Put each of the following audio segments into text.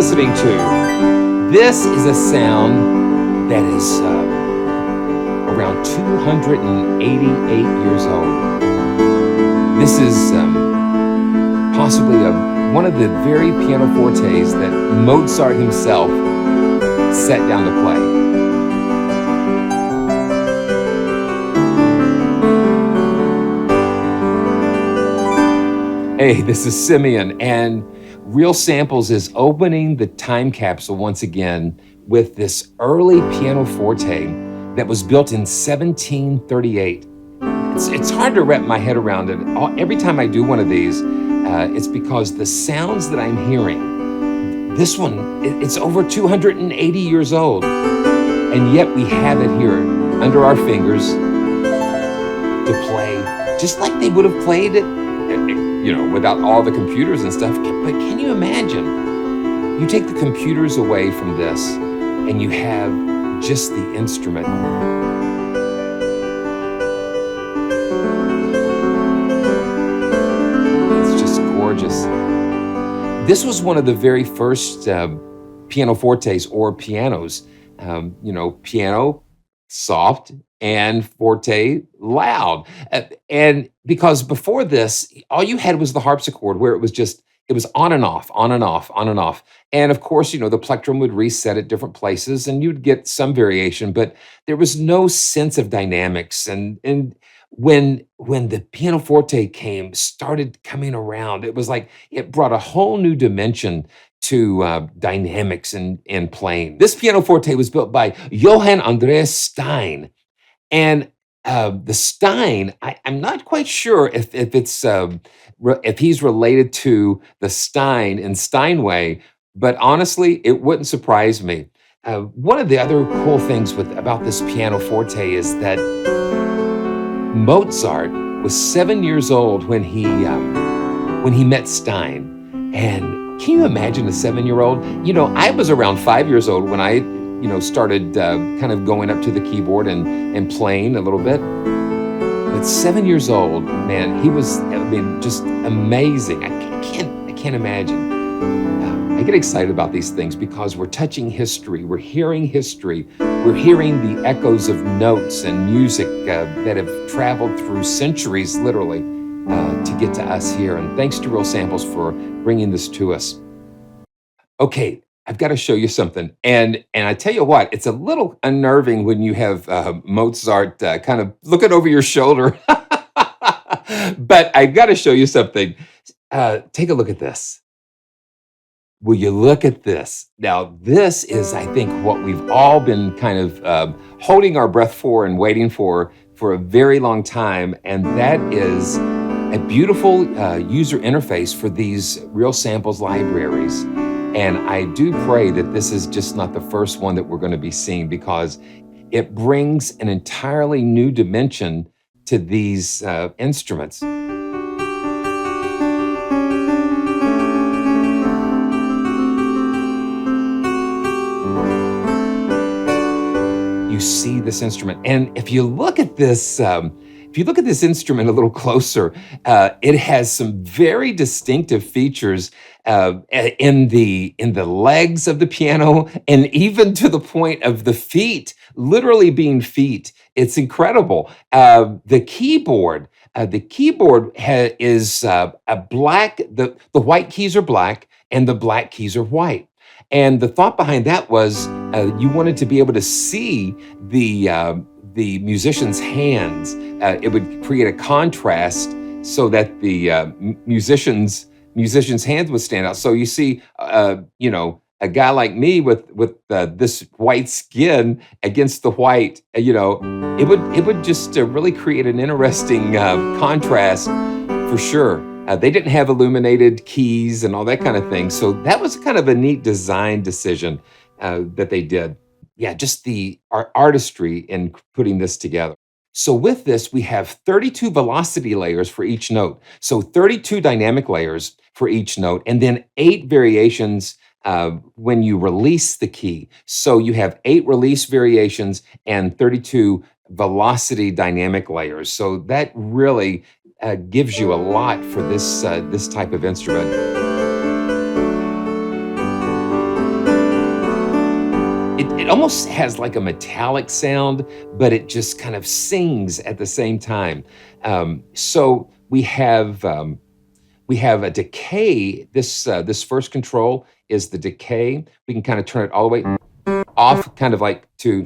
listening to. This is a sound that is around 288 years old. This is possibly one of the very pianofortes that Mozart himself sat down to play. Hey, this is Simeon, and Real Samples is opening the time capsule once again with this early pianoforte that was built in 1738. It's hard to wrap my head around it. Every time I do one of these, it's because the sounds that I'm hearing, this one, it's over 280 years old, and yet we have it here under our fingers to play, just like they would have played it, without all the computers and stuff. But can you imagine? You take the computers away from this, and you have just the instrument. It's just gorgeous. This was one of the very first pianofortes or pianos. Piano, soft, and forte, loud. And because before this, all you had was the harpsichord, where it was on and off, on and off, on and off. And of course, the plectrum would reset at different places and you'd get some variation, but there was no sense of dynamics. And when the pianoforte started coming around, it was like it brought a whole new dimension to dynamics and playing. This pianoforte was built by Johann Andreas Stein. And the Stein, I'm not quite sure if he's related to the Stein in Steinway, but honestly, it wouldn't surprise me. One of the other cool things about this pianoforte is that Mozart was 7 years old when he met Stein. And can you imagine a 7-year-old? I was around 5 years old when I started kind of going up to the keyboard and playing a little bit. But 7 years old, man, he was, just amazing. I can't imagine. I get excited about these things because we're touching history. We're hearing history. We're hearing the echoes of notes and music that have traveled through centuries, literally, to get to us here. And thanks to Real Samples for bringing this to us. Okay, I've got to show you something. And I tell you what, it's a little unnerving when you have Mozart kind of looking over your shoulder. But I've got to show you something. Take a look at this. Will you look at this? Now, this is, I think, what we've all been kind of holding our breath for and waiting for a very long time. And that is a beautiful user interface for these Real Samples libraries. And I do pray that this is just not the first one that we're going to be seeing, because it brings an entirely new dimension to these instruments. You see this instrument, and if you look at this instrument a little closer, it has some very distinctive features in the legs of the piano, and even to the point of the feet, literally being feet. It's incredible. The keyboard is a black. The white keys are black, and the black keys are white. And the thought behind that was you wanted to be able to see the musician's hands. It would create a contrast so that the musician's hands would stand out. So you see, a guy like me with this white skin against the white, it would just really create an interesting contrast for sure. They didn't have illuminated keys and all that kind of thing. So that was kind of a neat design decision that they did. Yeah, just the artistry in putting this together. So with this, we have 32 velocity layers for each note. So 32 dynamic layers for each note, and then 8 variations when you release the key. So you have 8 release variations and 32 velocity dynamic layers. So that really gives you a lot for this type of instrument. it almost has like a metallic sound, but it just kind of sings at the same time. So we have a decay. This first control is the decay. We can kind of turn it all the way off, kind of like to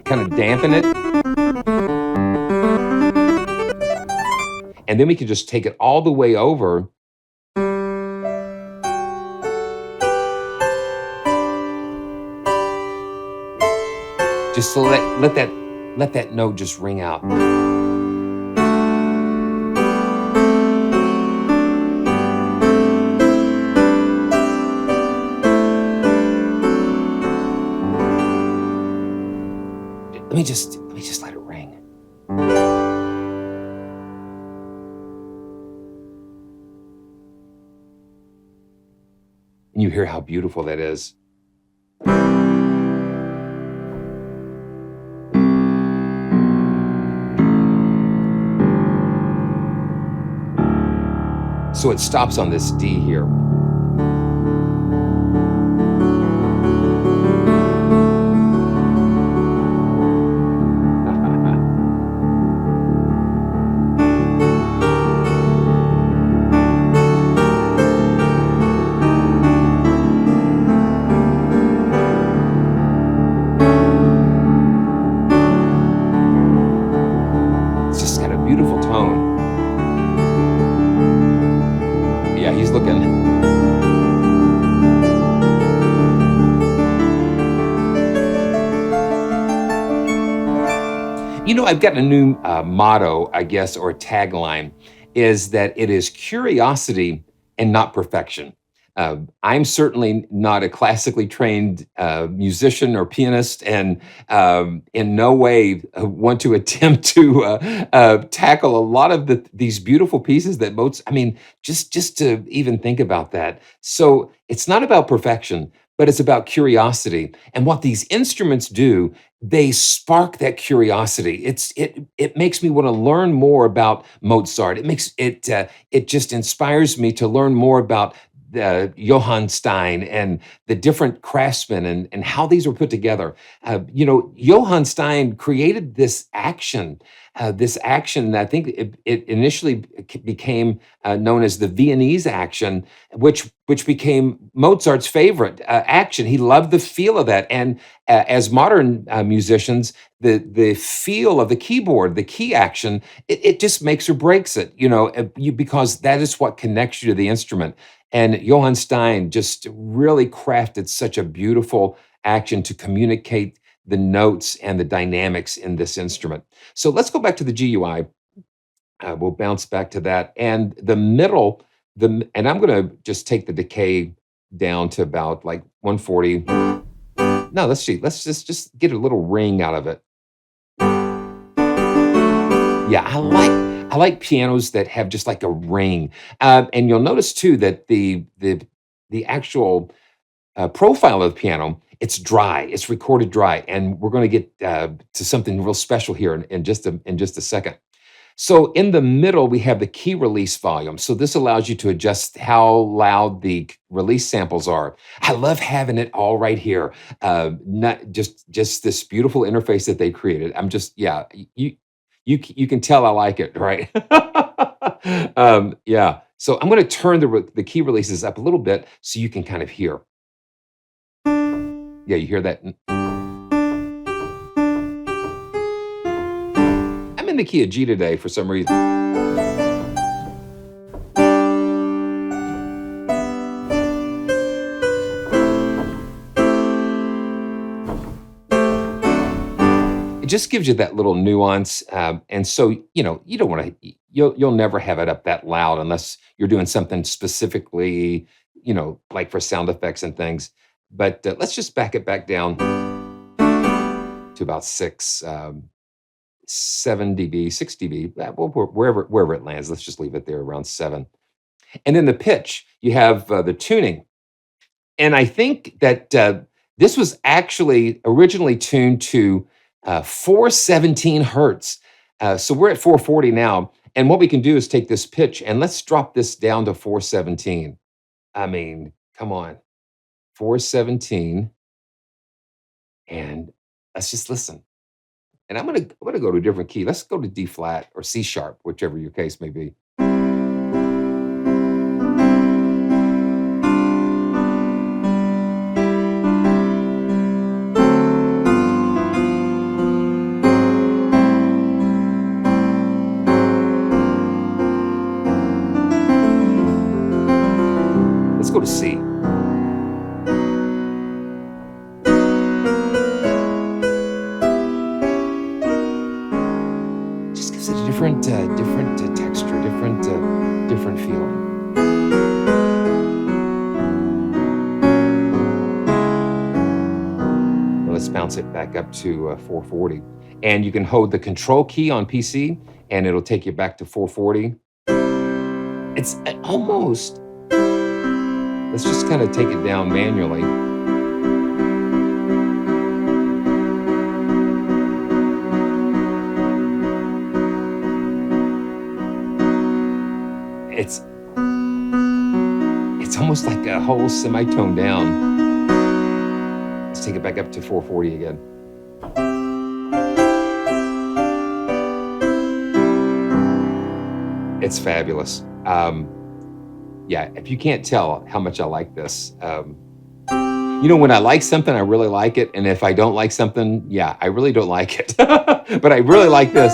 kind of dampen it, and then we can just take it all the way over, just to let that note just ring out. Let me just let it ring. And you hear how beautiful that is. So it stops on this D here. It's just got a beautiful tone. Yeah, he's looking. You know, I've got a new motto, I guess, or a tagline, is that it is curiosity and not perfection. I'm certainly not a classically trained musician or pianist, and in no way want to attempt to tackle a lot of these beautiful pieces that Mozart. I mean, just to even think about that. So it's not about perfection, but it's about curiosity. And what these instruments do, they spark that curiosity. It makes me want to learn more about Mozart. It just inspires me to learn more about Johann Stein and the different craftsmen and how these were put together. You know, Johann Stein created this action. I think it initially became known as the Viennese Action, which became Mozart's favorite action. He loved the feel of that, and as modern musicians, the feel of the keyboard, the key action, it just makes or breaks it. You know, because that is what connects you to the instrument. And Johann Stein just really crafted such a beautiful action to communicate the notes and the dynamics in this instrument. So let's go back to the GUI. We'll bounce back to that. And the middle, and I'm going to just take the decay down to about like 140. No, let's see. Let's just get a little ring out of it. Yeah, I like pianos that have just like a ring. And you'll notice too that the actual profile of the piano, it's dry. It's recorded dry, and we're going to get to something real special here in just a second. So in the middle, we have the key release volume. So this allows you to adjust how loud the release samples are. I love having it all right here. Not just this beautiful interface that they created. I'm just, yeah, you can tell I like it, right? Yeah. So I'm going to turn the key releases up a little bit so you can kind of hear. Yeah, you hear that? I'm in the key of G today for some reason. It just gives you that little nuance, and so you know you don't want to. You'll never have it up that loud unless you're doing something specifically, you know, like for sound effects and things. But let's just back it back down to about 7 dB, 6 dB, well, wherever it lands. Let's just leave it there around 7. And then the pitch, you have the tuning. And I think that this was actually originally tuned to 417 hertz. So we're at 440 now. And what we can do is take this pitch and let's drop this down to 417. I mean, come on, 417. and let's just listen. And I'm gonna go to a different key. Let's go to D flat or C sharp, whichever your case may be. Let's go to C. Just gives it a different texture, different feel. Well, let's bounce it back up to 440, and you can hold the Control key on PC, and it'll take you back to 440. It's almost. Let's just kind of take it down manually. It's almost like a whole semitone down. Let's take it back up to 440 again. It's fabulous. Yeah, if you can't tell how much I like this, when I like something, I really like it, and if I don't like something, yeah, I really don't like it. But I really like this.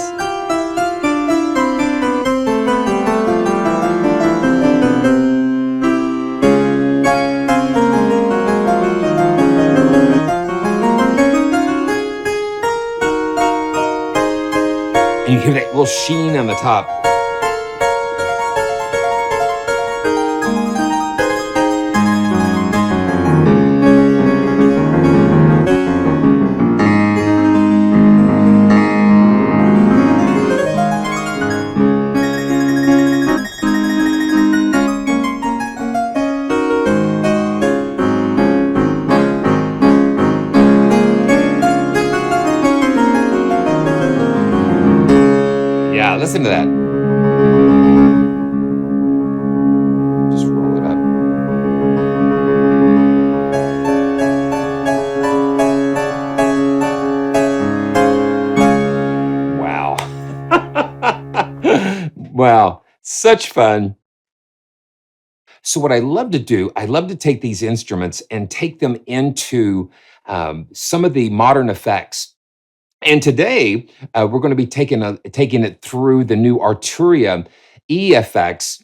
And you hear that little sheen on the top. Yeah, listen to that. Just roll it up. Wow. Wow, such fun. So what I love to do, I love to take these instruments and take them into some of the modern effects. And today, we're going to be taking it through the new Arturia EFX.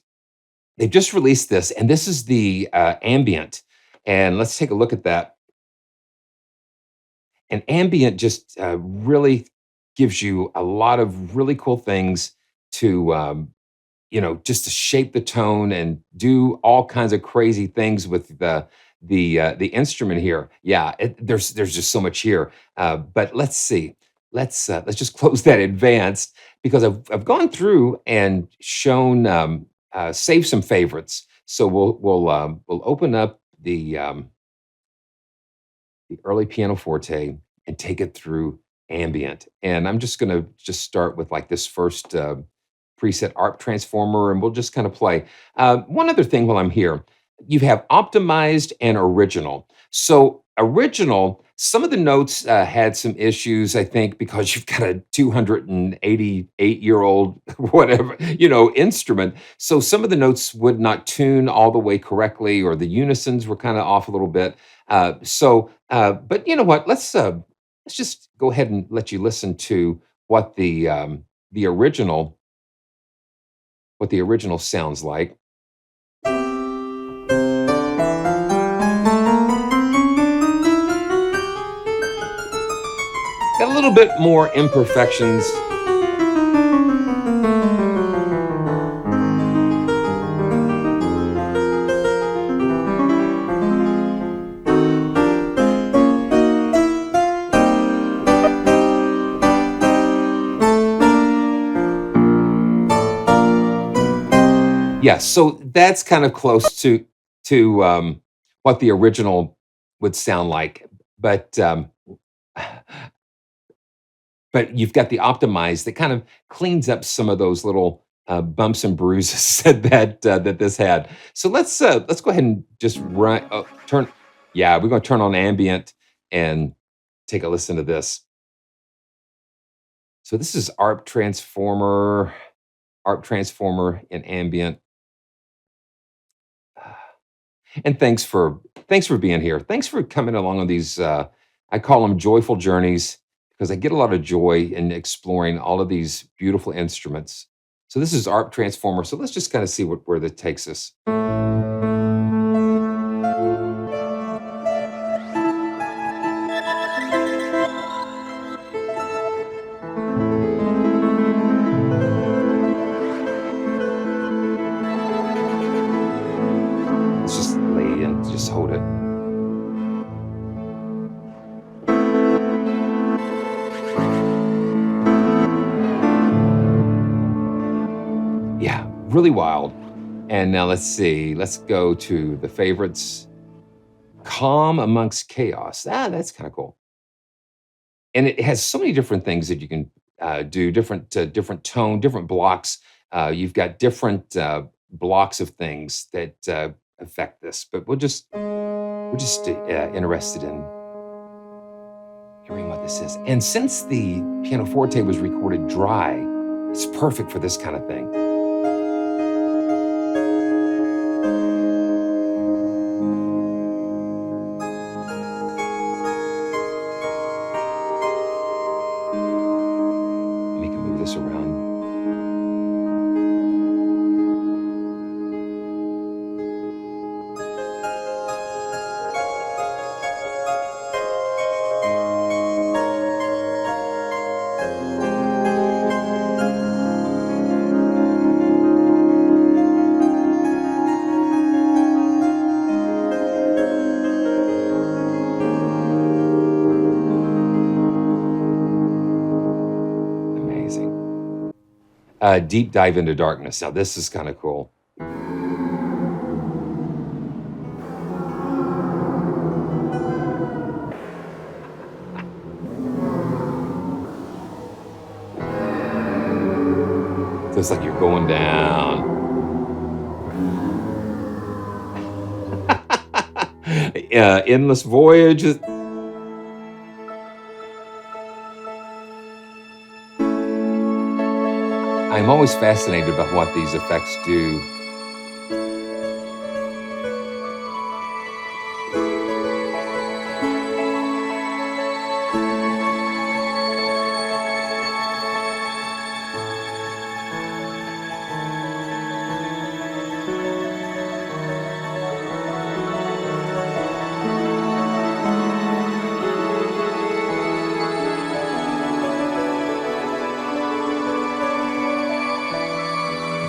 They've just released this, and this is the ambient. And let's take a look at that. And ambient just really gives you a lot of really cool things to just to shape the tone and do all kinds of crazy things with the instrument here. Yeah, there's just so much here. But let's see. Let's just close that advanced because I've gone through and shown saved some favorites. So we'll open up the early pianoforte and take it through ambient. And I'm just going to just start with like this first preset ARP transformer, and we'll just kind of play. One other thing while I'm here, you have optimized and original. So original, some of the notes had some issues, I think, because you've got a 288-year-old whatever, instrument. So some of the notes would not tune all the way correctly, or the unisons were kind of off a little bit. But you know what? Let's just go ahead and let you listen to what the original sounds like. Got a little bit more imperfections. Yeah, so that's kind of close to what the original would sound like, but but you've got the optimized that kind of cleans up some of those little bumps and bruises that this had. So let's go ahead and just turn. Yeah, we're going to turn on ambient, and take a listen to this. So this is ARP Transformer in ambient. And thanks for being here. Thanks for coming along on these. I call them joyful journeys because I get a lot of joy in exploring all of these beautiful instruments. So this is ARP Transformer. So let's just kind of see where that takes us. Let's just lay and just hold it. Yeah, really wild. And now let's see. Let's go to the favorites. Calm amongst chaos. That's kind of cool. And it has so many different things that you can do. Different tone, different blocks. You've got different blocks of things that affect this. But we're just interested in hearing what this is. And since the pianoforte was recorded dry, it's perfect for this kind of thing. We can move this around. Amazing. Deep dive into darkness. Now this is kind of cool. So it's like you're going down. Endless voyage. I'm always fascinated by what these effects do.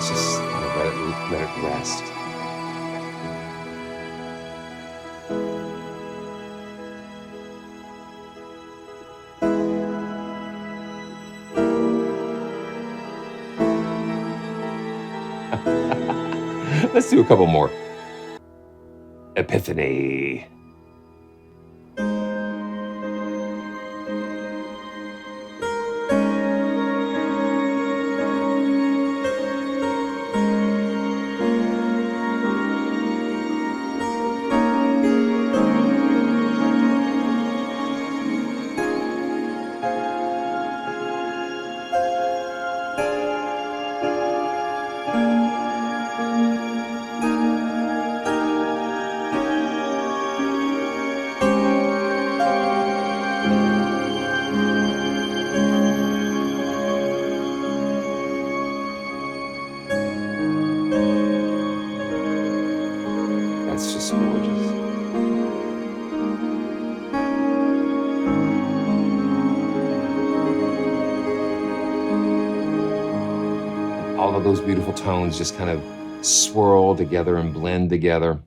Let's just kind of let it rest. Let's do a couple more. Epiphany. That's just gorgeous. All of those beautiful tones just kind of swirl together and blend together.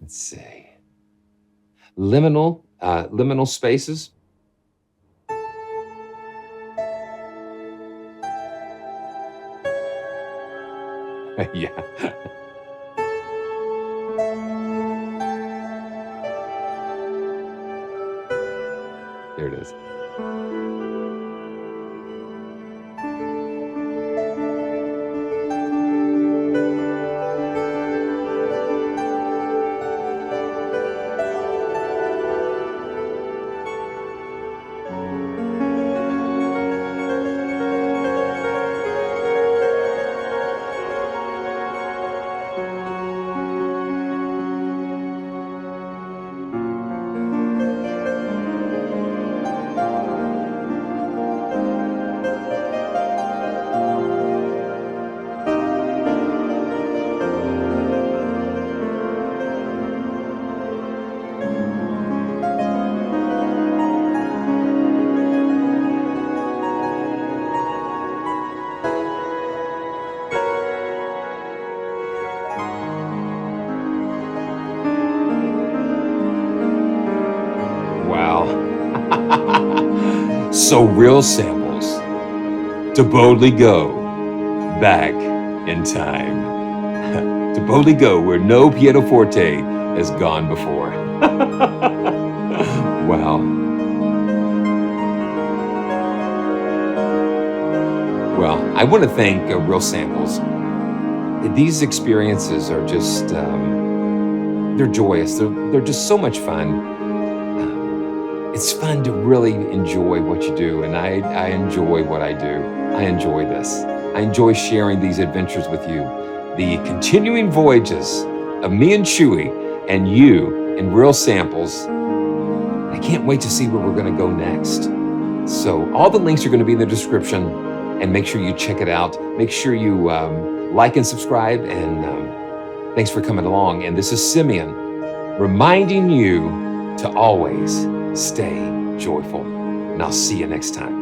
Let's see. Liminal spaces. Yeah. There it is. So real samples to boldly go back in time. To boldly go where no pianoforte has gone before. Wow. Well, I want to thank Real Samples. These experiences are just, they're joyous. They're just so much fun. It's fun to really enjoy what you do, and I enjoy what I do. I enjoy this. I enjoy sharing these adventures with you. The continuing voyages of me and Chewy and you in Real Samples. I can't wait to see where we're going to go next. So all the links are going to be in the description, and make sure you check it out. Make sure you like and subscribe, and thanks for coming along. And this is Simeon reminding you to always stay joyful. And I'll see you next time.